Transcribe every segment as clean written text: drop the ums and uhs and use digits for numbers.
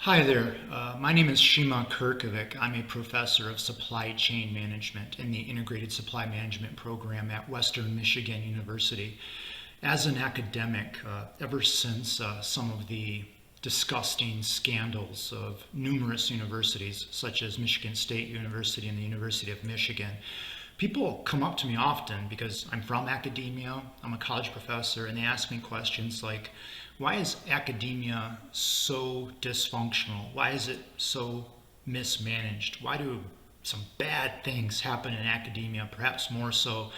Hi there. My name is Shima Kirkovic. I'm a professor of supply chain management in the Integrated Supply Management program at Western Michigan University. As an academic, ever since some of the disgusting scandals of numerous universities, such as Michigan State University and the University of Michigan, people come up to me often because I'm from academia, I'm a college professor, and they ask me questions like, why is academia so dysfunctional? Why is it so mismanaged? Why do some bad things happen in academia, perhaps more so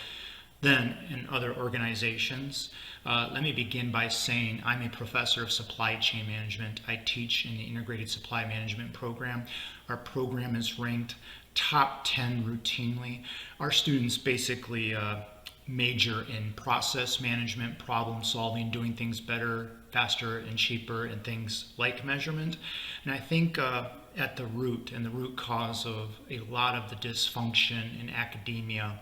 than in other organizations? Let me begin by saying I'm a professor of supply chain management. I teach in the Integrated Supply Management program. Our program is ranked top 10 routinely. Our students basically major in process management, problem solving, doing things better, faster, and cheaper, and things like measurement. And I think at the root and the root cause of a lot of the dysfunction in academia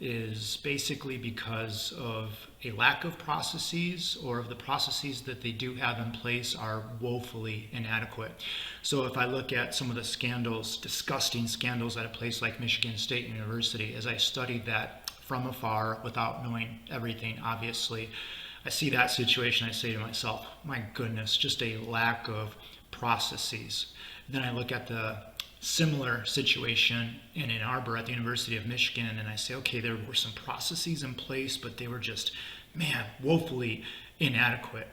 is basically because of a lack of processes, or of the processes that they do have in place are woefully inadequate. So if I look at some of the scandals, disgusting scandals at a place like Michigan State University, as I studied that from afar without knowing everything, obviously, I see that situation, I say to myself, my goodness, just a lack of processes. Then I look at the similar situation in Ann Arbor at the University of Michigan, and I say, okay, there were some processes in place, but they were just, man, woefully inadequate.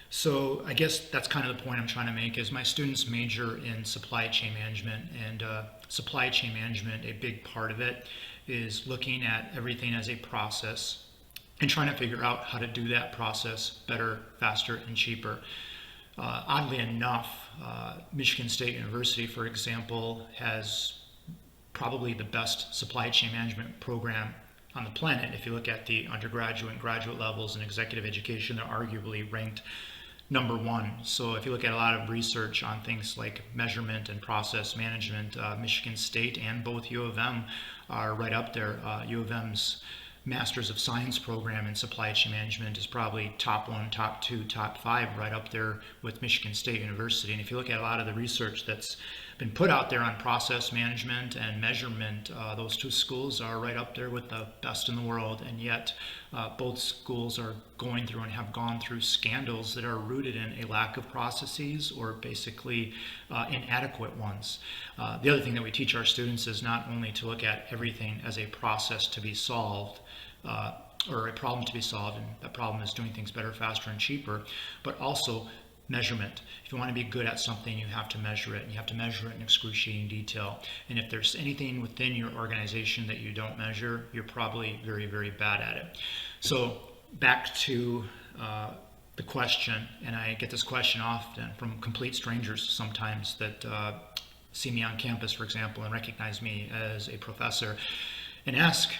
So I guess that's kind of the point I'm trying to make is my students major in supply chain management, and supply chain management, a big part of it is looking at everything as a process and trying to figure out how to do that process better, faster, and cheaper. Oddly enough, Michigan State University, for example, has probably the best supply chain management program on the planet. If you look at the undergraduate and graduate levels in executive education, they're arguably ranked number one. So if you look at a lot of research on things like measurement and process management, Michigan State and both U of M are right up there. U of M's Masters of Science program in supply chain management is probably top one, top two, top five, right up there with Michigan State University. And if you look at a lot of the research that's been put out there on process management and measurement, those two schools are right up there with the best in the world. And yet both schools are going through and have gone through scandals that are rooted in a lack of processes, or basically inadequate ones. The other thing that we teach our students is not only to look at everything as a process to be solved, or a problem to be solved, and that problem is doing things better, faster, and cheaper, but also measurement. If you want to be good at something, you have to measure it, and you have to measure it in excruciating detail. And if there's anything within your organization that you don't measure, you're probably very, very bad at it. So back to the question, and I get this question often from complete strangers sometimes that see me on campus, for example, and recognize me as a professor, and ask,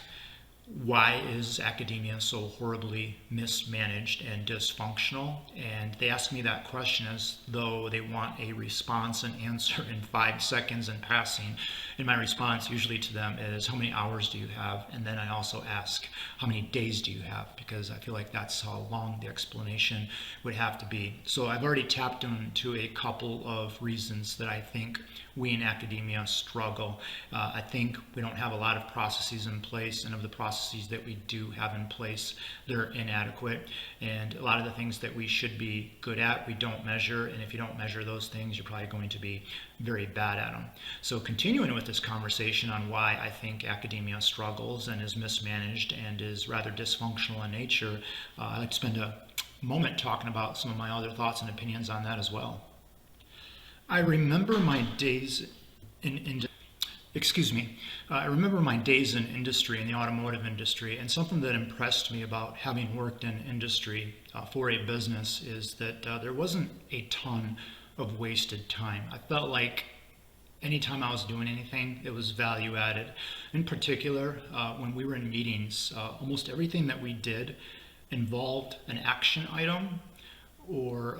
why is academia so horribly mismanaged and dysfunctional? And they ask me that question as though they want a response and answer in 5 seconds in passing. And my response usually to them is, how many hours do you have? And then I also ask, how many days do you have? Because I feel like that's how long the explanation would have to be. So I've already tapped into a couple of reasons that I think we in academia struggle. I think we don't have a lot of processes in place, and of the processes that we do have in place, they're inadequate. And a lot of the things that we should be good at, we don't measure. And if you don't measure those things, you're probably going to be very bad at them. So continuing with this conversation on why I think academia struggles and is mismanaged and is rather dysfunctional in nature, I'd like to spend a moment talking about some of my other thoughts and opinions on that as well. I remember my days in I remember my days in industry, in the automotive industry, and something that impressed me about having worked in industry for a business is that there wasn't a ton of wasted time. I felt like anytime I was doing anything, it was value added. In particular, when we were in meetings, almost everything that we did involved an action item, or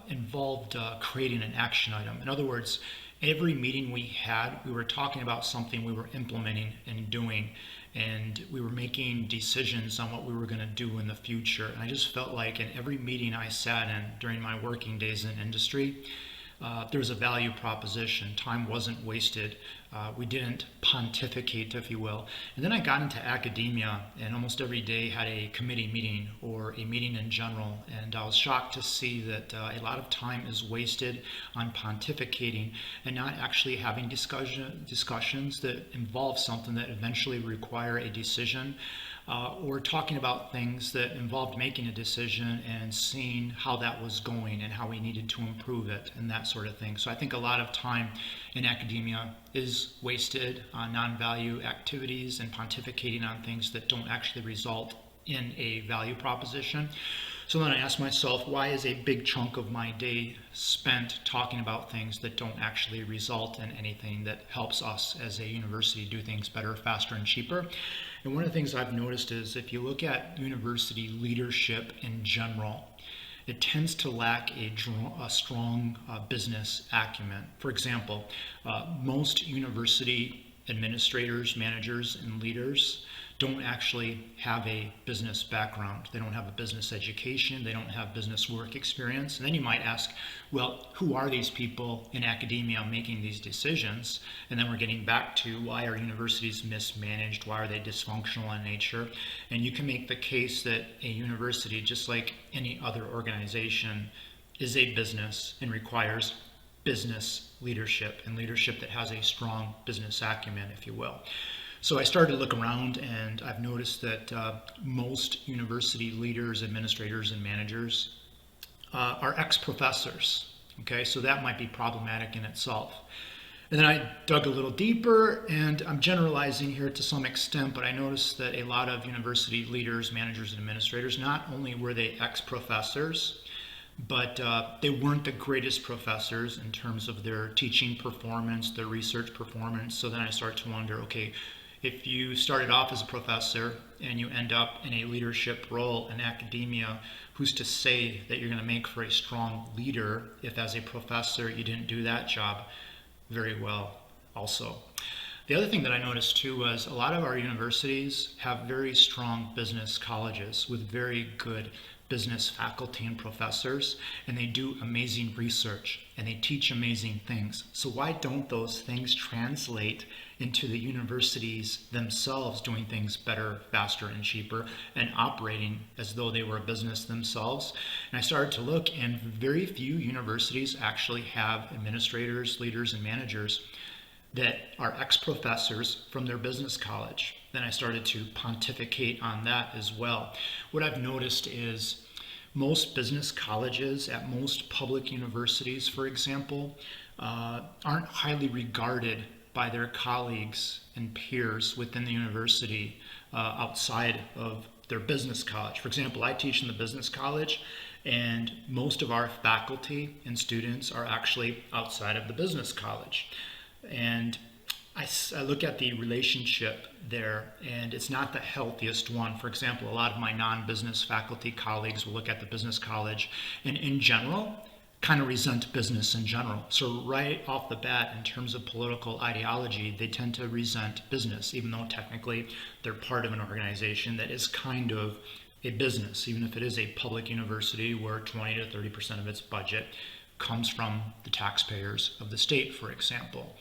involved creating an action item. In other words, every meeting we had, we were talking about something we were implementing and doing, and we were making decisions on what we were going to do in the future. And I just felt like in every meeting I sat in during my working days in industry, there was a value proposition. Time wasn't wasted. We didn't pontificate, if you will. And then I got into academia, and almost every day had a committee meeting or a meeting in general. And I was shocked to see that a lot of time is wasted on pontificating and not actually having discussions that involve something that eventually require a decision. Or talking about things that involved making a decision and seeing how that was going and how we needed to improve it and that sort of thing. So I think a lot of time in academia is wasted on non-value activities and pontificating on things that don't actually result in a value proposition. So then I asked myself, why is a big chunk of my day spent talking about things that don't actually result in anything that helps us as a university do things better, faster, and cheaper? And one of the things I've noticed is if you look at university leadership in general, it tends to lack a strong business acumen. For example, most university administrators, managers, and leaders don't actually have a business background. They don't have a business education. They don't have business work experience. And then you might ask, well, who are these people in academia making these decisions? And then we're getting back to why are universities mismanaged? Why are they dysfunctional in nature? And you can make the case that a university, just like any other organization, is a business and requires business leadership and leadership that has a strong business acumen, if you will. So I started to look around, and I've noticed that most university leaders, administrators, and managers are ex-professors. Okay, so that might be problematic in itself. And then I dug a little deeper, and I'm generalizing here to some extent, but I noticed that a lot of university leaders, managers, and administrators, not only were they ex-professors, but they weren't the greatest professors in terms of their teaching performance, their research performance. So then I started to wonder, okay, if you started off as a professor and you end up in a leadership role in academia, who's to say that you're going to make for a strong leader if as a professor you didn't do that job very well also? The other thing that I noticed too was a lot of our universities have very strong business colleges with very good business faculty and professors, and they do amazing research and they teach amazing things. So why don't those things translate into the universities themselves doing things better, faster, and cheaper, and operating as though they were a business themselves? And I started to look, and very few universities actually have administrators, leaders, and managers that are ex-professors from their business college. Then I started to pontificate on that as well. What I've noticed is most business colleges at most public universities, for example, aren't highly regarded by their colleagues and peers within the university outside of their business college. For example, I teach in the business college, and most of our faculty and students are actually outside of the business college. And I look at the relationship there, and it's not the healthiest one. For example, a lot of my non-business faculty colleagues will look at the business college and in general kind of resent business in general. So right off the bat, in terms of political ideology, they tend to resent business, even though technically they're part of an organization that is kind of a business, even if it is a public university where 20 to 30% of its budget comes from the taxpayers of the state, for example.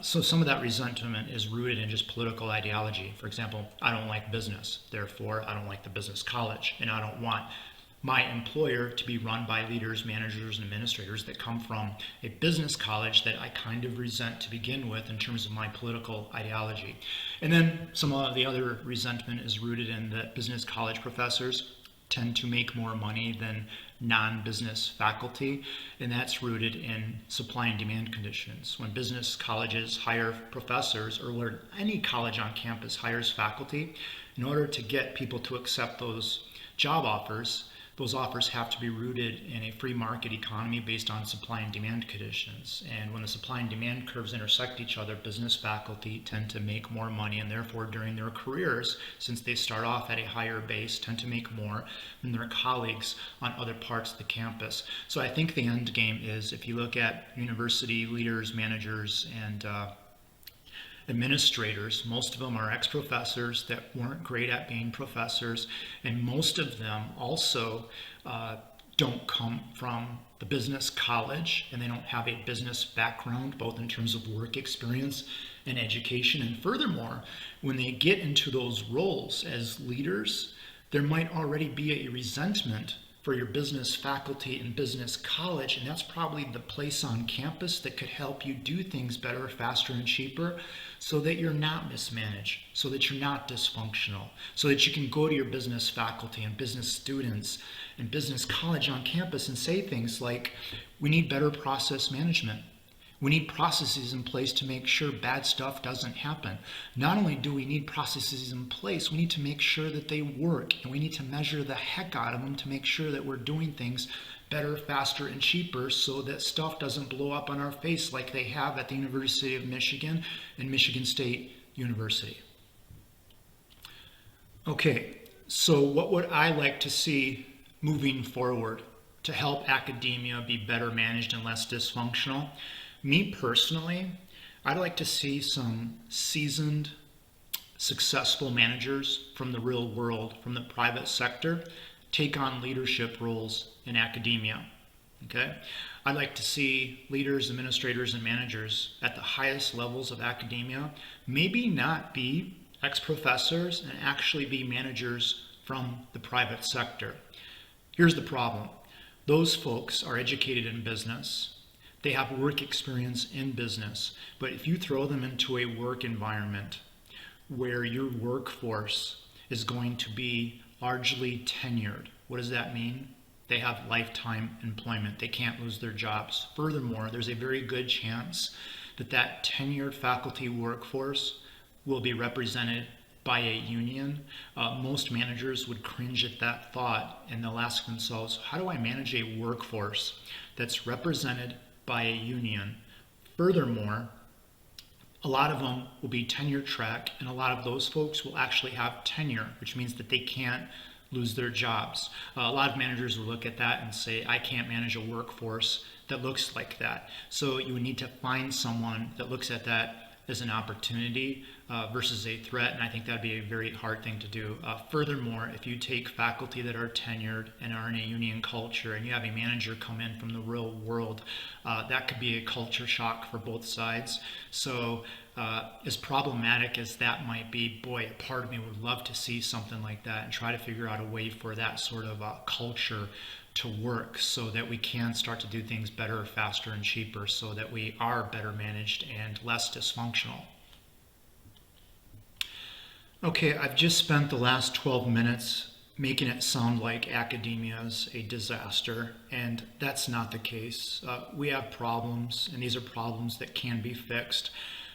So some of that resentment is rooted in just political ideology. For example, I don't like business, therefore I don't like the business college, and I don't want my employer to be run by leaders, managers, and administrators that come from a business college that I kind of resent to begin with in terms of my political ideology. And then some of the other resentment is rooted in that business college professors tend to make more money than non-business faculty, and that's rooted in supply and demand conditions. When business colleges hire professors, or where any college on campus hires faculty, in order to get people to accept those job offers, those offers have to be rooted in a free market economy based on supply and demand conditions. And when the supply and demand curves intersect each other, business faculty tend to make more money, and therefore during their careers, since they start off at a higher base, tend to make more than their colleagues on other parts of the campus. So I think the end game is, if you look at university leaders, managers, and administrators, most of them are ex-professors that weren't great at being professors, and most of them also don't come from the business college and they don't have a business background, both in terms of work experience and education. And furthermore, when they get into those roles as leaders, there might already be a resentment for your business faculty in business college, and that's probably the place on campus that could help you do things better, faster, and cheaper, so that you're not mismanaged, so that you're not dysfunctional, so that you can go to your business faculty and business students and business college on campus and say things like, we need better process management. We need processes in place to make sure bad stuff doesn't happen. Not only do we need processes in place, we need to make sure that they work, and we need to measure the heck out of them to make sure that we're doing things better, faster, and cheaper so that stuff doesn't blow up on our face like they have at the University of Michigan and Michigan State University. Okay, so what would I like to see moving forward to help academia be better managed and less dysfunctional? Me personally, I'd like to see some seasoned, successful managers from the real world, from the private sector, take on leadership roles in academia. Okay? I'd like to see leaders, administrators, and managers at the highest levels of academia maybe not be ex-professors and actually be managers from the private sector. Here's the problem. Those folks are educated in business. They have work experience in business, but if you throw them into a work environment where your workforce is going to be largely tenured, what does that mean? They have lifetime employment. They can't lose their jobs. Furthermore, there's a very good chance that that tenured faculty workforce will be represented by a union. Most managers would cringe at that thought, and they'll ask themselves, how do I manage a workforce that's represented by a union? Furthermore, a lot of them will be tenure track, and a lot of those folks will actually have tenure, which means that they can't lose their jobs. A lot of managers will look at that and say, I can't manage a workforce that looks like that. So you would need to find someone that looks at that as an opportunity versus a threat, and I think that'd be a very hard thing to do. Furthermore, if you take faculty that are tenured and are in a union culture and you have a manager come in from the real world, that could be a culture shock for both sides. So as problematic as that might be, boy, a part of me would love to see something like that and try to figure out a way for that sort of culture to work so that we can start to do things better, faster, and cheaper so that we are better managed and less dysfunctional. Okay, I've just spent the last 12 minutes making it sound like academia is a disaster, and that's not the case. We have problems, and these are problems that can be fixed.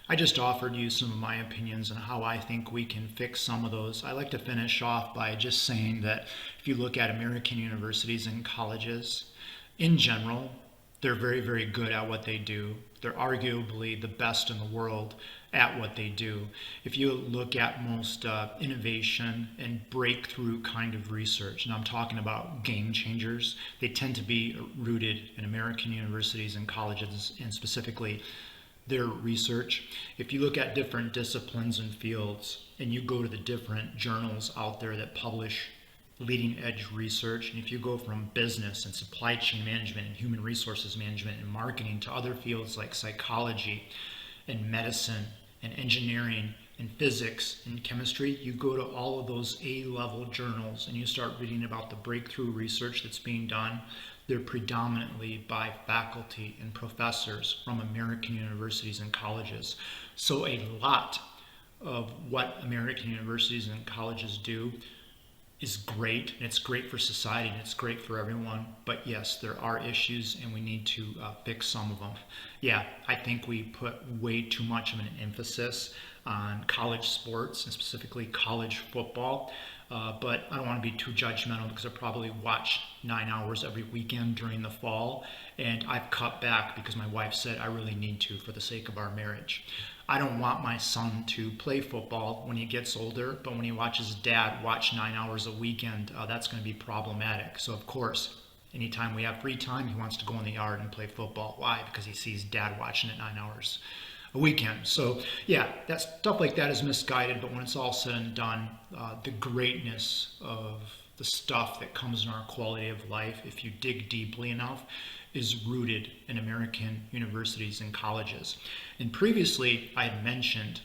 I just offered you some of my opinions on how I think we can fix some of those. I like to finish off by just saying that if you look at American universities and colleges, in general, they're very, very good at what they do. They're arguably the best in the world at what they do. If you look at most innovation and breakthrough kind of research, and I'm talking about game changers, they tend to be rooted in American universities and colleges, and specifically their research. If you look at different disciplines and fields, and you go to the different journals out there that publish leading edge research, and if you go from business and supply chain management and human resources management and marketing to other fields like psychology and medicine and engineering and physics and chemistry, you go to all of those A-level journals and you start reading about the breakthrough research that's being done. They're predominantly by faculty and professors from American universities and colleges. So a lot of what American universities and colleges do is great, and it's great for society, and it's great for everyone. But yes, there are issues, and we need to fix some of them. Yeah, I think we put way too much of an emphasis on college sports, and specifically college football. But I don't want to be too judgmental because I probably watch 9 hours every weekend during the fall, and I've cut back because my wife said I really need to for the sake of our marriage. I don't want my son to play football when he gets older, but when he watches dad watch 9 hours a weekend, that's going to be problematic. So of course, anytime we have free time, he wants to go in the yard and play football. Why? Because he sees dad watching it 9 hours a weekend. So yeah, that stuff like that is misguided, but when it's all said and done, the greatness of the stuff that comes in our quality of life, if you dig deeply enough, is rooted in American universities and colleges. And previously, I had mentioned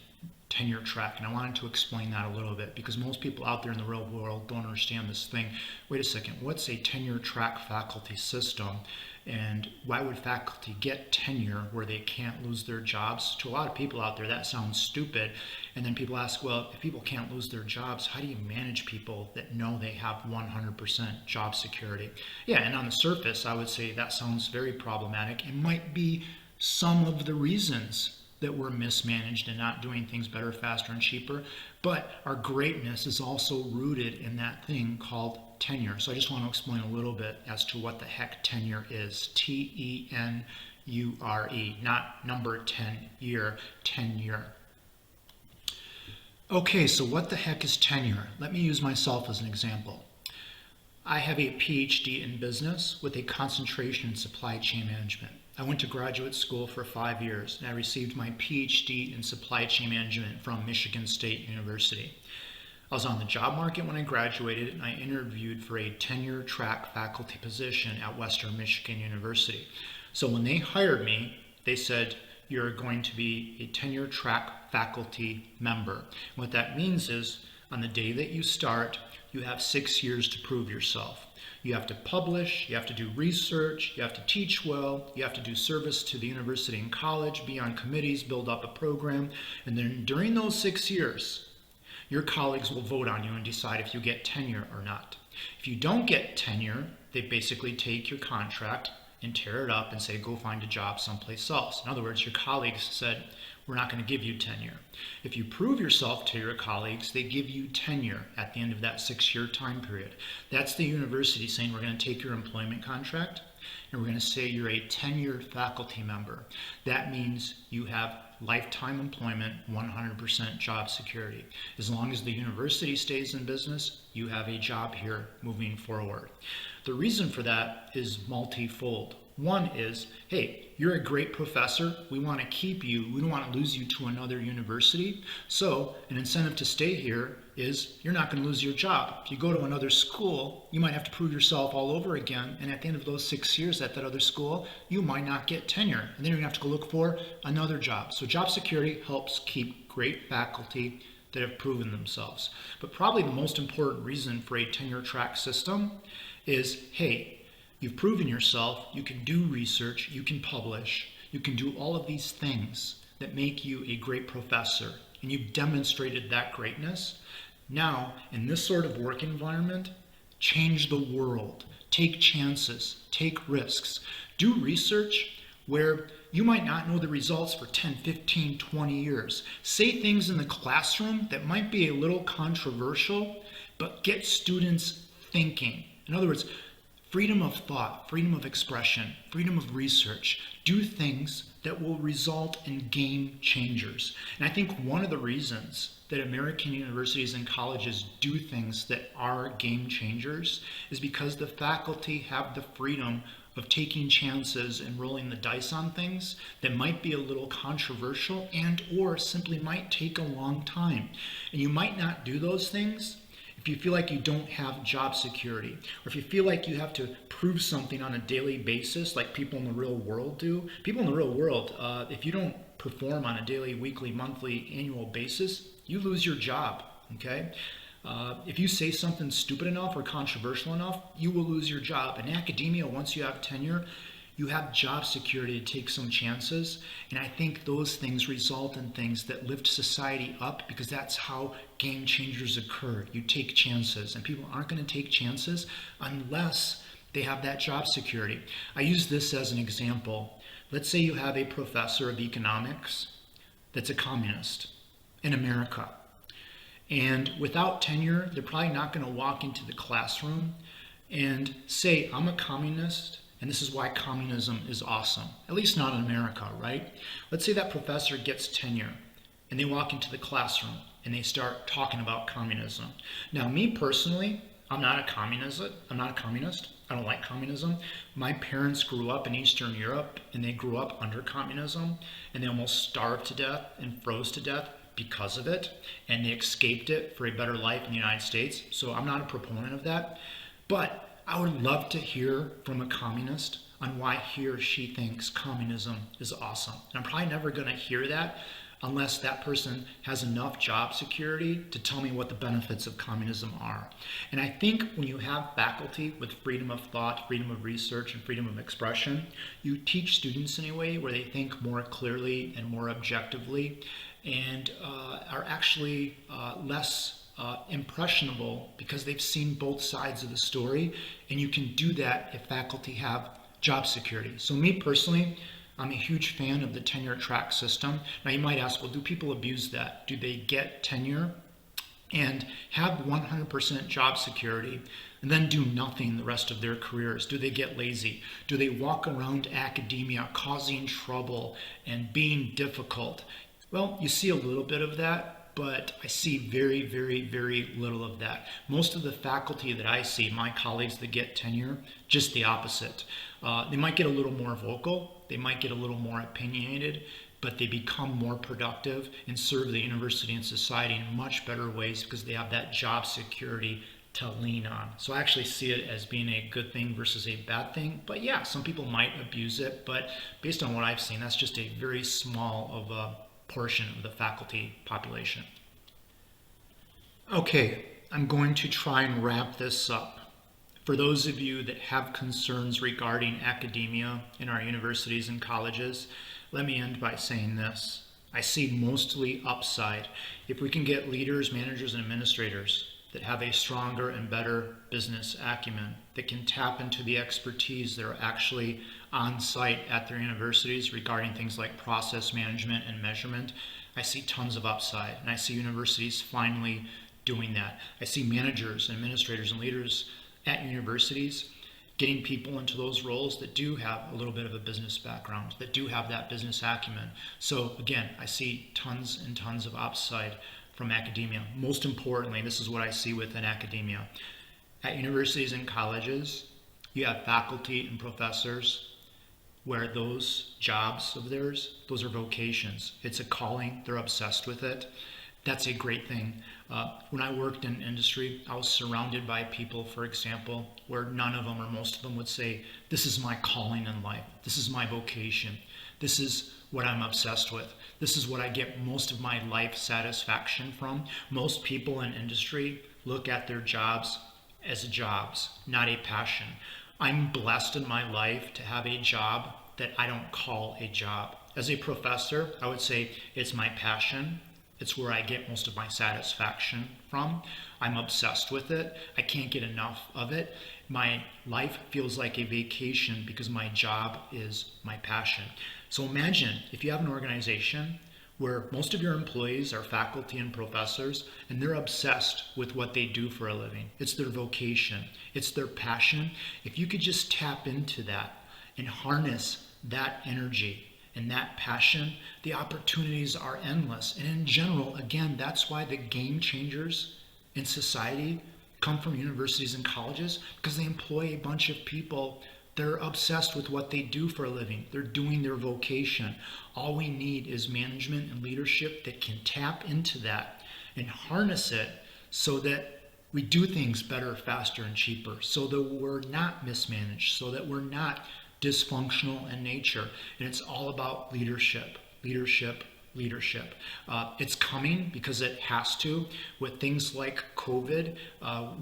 tenure track, and I wanted to explain that a little bit because most people out there in the real world don't understand this thing. Wait a second, what's a tenure track faculty system? And why would faculty get tenure where they can't lose their jobs? To a lot of people out there, that sounds stupid. And then people ask, well, if people can't lose their jobs, how do you manage people that know they have 100% job security? Yeah, and on the surface, I would say that sounds very problematic. It might be some of the reasons that we're mismanaged and not doing things better, faster, and cheaper. But our greatness is also rooted in that thing called tenure. So I just want to explain a little bit as to what the heck tenure is. Tenure, not number 10 year, tenure. Okay, so what the heck is tenure? Let me use myself as an example. I have a PhD in business with a concentration in supply chain management. I went to graduate school for 5 years, and I received my PhD in supply chain management from Michigan State University. I was on the job market when I graduated, and I interviewed for a tenure track faculty position at Western Michigan University. So when they hired me, they said, you're going to be a tenure track faculty member. What that means is, on the day that you start, you have 6 years to prove yourself. You have to publish, you have to do research, you have to teach well, you have to do service to the university and college, be on committees, build up a program, and then during those 6 years, your colleagues will vote on you and decide if you get tenure or not. If you don't get tenure, they basically take your contract and tear it up and say, go find a job someplace else. In other words, your colleagues said, we're not going to give you tenure. If you prove yourself to your colleagues, they give you tenure at the end of that 6-year time period. That's the university saying, we're going to take your employment contract and we're going to say you're a tenured faculty member. That means you have lifetime employment, 100% job security. As long as the university stays in business, you have a job here moving forward. The reason for that is multifold. One is, hey, you're a great professor. We want to keep you. We don't want to lose you to another university. So an incentive to stay here is you're not going to lose your job. If you go to another school, you might have to prove yourself all over again. And at the end of those 6 years at that other school, you might not get tenure. And then you're going to have to go look for another job. So job security helps keep great faculty that have proven themselves. But probably the most important reason for a tenure track system is, hey, you've proven yourself, you can do research, you can publish, you can do all of these things that make you a great professor, and you've demonstrated that greatness. Now, in this sort of work environment, change the world, take chances, take risks, do research where you might not know the results for 10, 15, 20 years. Say things in the classroom that might be a little controversial, but get students thinking. In other words, freedom of thought, freedom of expression, freedom of research. Do things that will result in game changers. And I think one of the reasons that American universities and colleges do things that are game changers is because the faculty have the freedom of taking chances and rolling the dice on things that might be a little controversial and or simply might take a long time. And you might not do those things if you feel like you don't have job security, or if you feel like you have to prove something on a daily basis like people in the real world do. People in the real world, if you don't perform on a daily, weekly, monthly, annual basis, you lose your job, okay? If you say something stupid enough or controversial enough, you will lose your job. In academia, once you have tenure, you have job security to take some chances. And I think those things result in things that lift society up because that's how game changers occur. You take chances, and people aren't going to take chances unless they have that job security. I use this as an example. Let's say you have a professor of economics that's a communist in America. And without tenure, they're probably not going to walk into the classroom and say, I'm a communist, and this is why communism is awesome. At least not in America, right? Let's say that professor gets tenure, and they walk into the classroom, and they start talking about communism. Now, me personally, I'm not a communist. I don't like communism. My parents grew up in Eastern Europe, and they grew up under communism, and they almost starved to death and froze to death because of it, and they escaped it for a better life in the United States. So I'm not a proponent of that. But I would love to hear from a communist on why he or she thinks communism is awesome. And I'm probably never going to hear that unless that person has enough job security to tell me what the benefits of communism are. And I think when you have faculty with freedom of thought, freedom of research, and freedom of expression, you teach students in a way where they think more clearly and more objectively, and are actually less impressionable because they've seen both sides of the story. And you can do that if faculty have job security. So me personally, I'm a huge fan of the tenure track system. Now you might ask, well, do people abuse that? Do they get tenure and have 100% job security and then do nothing the rest of their careers? Do they get lazy? Do they walk around academia causing trouble and being difficult? Well, you see a little bit of that, but I see very, very, very little of that. Most of the faculty that I see, my colleagues that get tenure, just the opposite. They might get a little more vocal, they might get a little more opinionated, but they become more productive and serve the university and society in much better ways because they have that job security to lean on. So I actually see it as being a good thing versus a bad thing. But yeah, some people might abuse it, but based on what I've seen, that's just a very small of a portion of the faculty population. Okay, I'm going to try and wrap this up. For those of you that have concerns regarding academia in our universities and colleges, let me end by saying this. I see mostly upside. If we can get leaders, managers, and administrators that have a stronger and better business acumen, that can tap into the expertise that are actually on site at their universities regarding things like process management and measurement, I see tons of upside. And I see universities finally doing that. I see managers and administrators and leaders at universities getting people into those roles that do have a little bit of a business background, that do have that business acumen. So again, I see tons and tons of upside from academia. Most importantly, this is what I see within academia. At universities and colleges, you have faculty and professors where those jobs of theirs, those are vocations. It's a calling, they're obsessed with it. That's a great thing. When I worked in industry, I was surrounded by people, for example, where none of them or most of them would say, this is my calling in life. This is my vocation. This is what I'm obsessed with. This is what I get most of my life satisfaction from. Most people in industry look at their jobs as jobs, not a passion. I'm blessed in my life to have a job that I don't call a job. As a professor, I would say it's my passion. It's where I get most of my satisfaction from. I'm obsessed with it. I can't get enough of it. My life feels like a vacation because my job is my passion. So imagine if you have an organization where most of your employees are faculty and professors, and they're obsessed with what they do for a living. It's their vocation. It's their passion. If you could just tap into that and harness that energy and that passion, the opportunities are endless. And in general, again, that's why the game changers in society come from universities and colleges, because they employ a bunch of people. They're obsessed with what they do for a living. They're doing their vocation. All we need is management and leadership that can tap into that and harness it so that we do things better, faster, and cheaper, so that we're not mismanaged, so that we're not dysfunctional in nature. And it's all about leadership, leadership, leadership. It's coming because it has to. With things like COVID,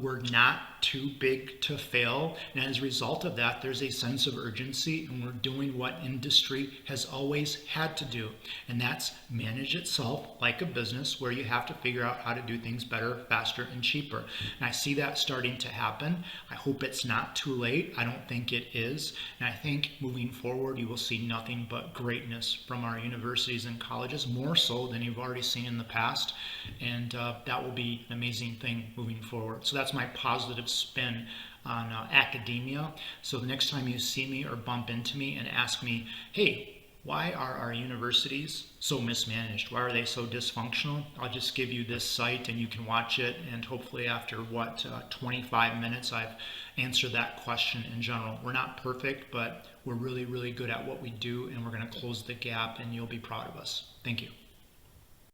we're not too big to fail. And as a result of that, there's a sense of urgency, and we're doing what industry has always had to do. And that's manage itself like a business, where you have to figure out how to do things better, faster, and cheaper. And I see that starting to happen. I hope it's not too late. I don't think it is. And I think moving forward, you will see nothing but greatness from our universities and colleges, more so than you've already seen in the past. And that will be an amazing thing moving forward. So that's my positive spin on academia. So the next time you see me or bump into me and ask me, hey, why are our universities so mismanaged? Why are they so dysfunctional? I'll just give you this site and you can watch it. And hopefully after 25 minutes, I've answered that question in general. We're not perfect, but we're really, really good at what we do, and we're going to close the gap, and you'll be proud of us. Thank you.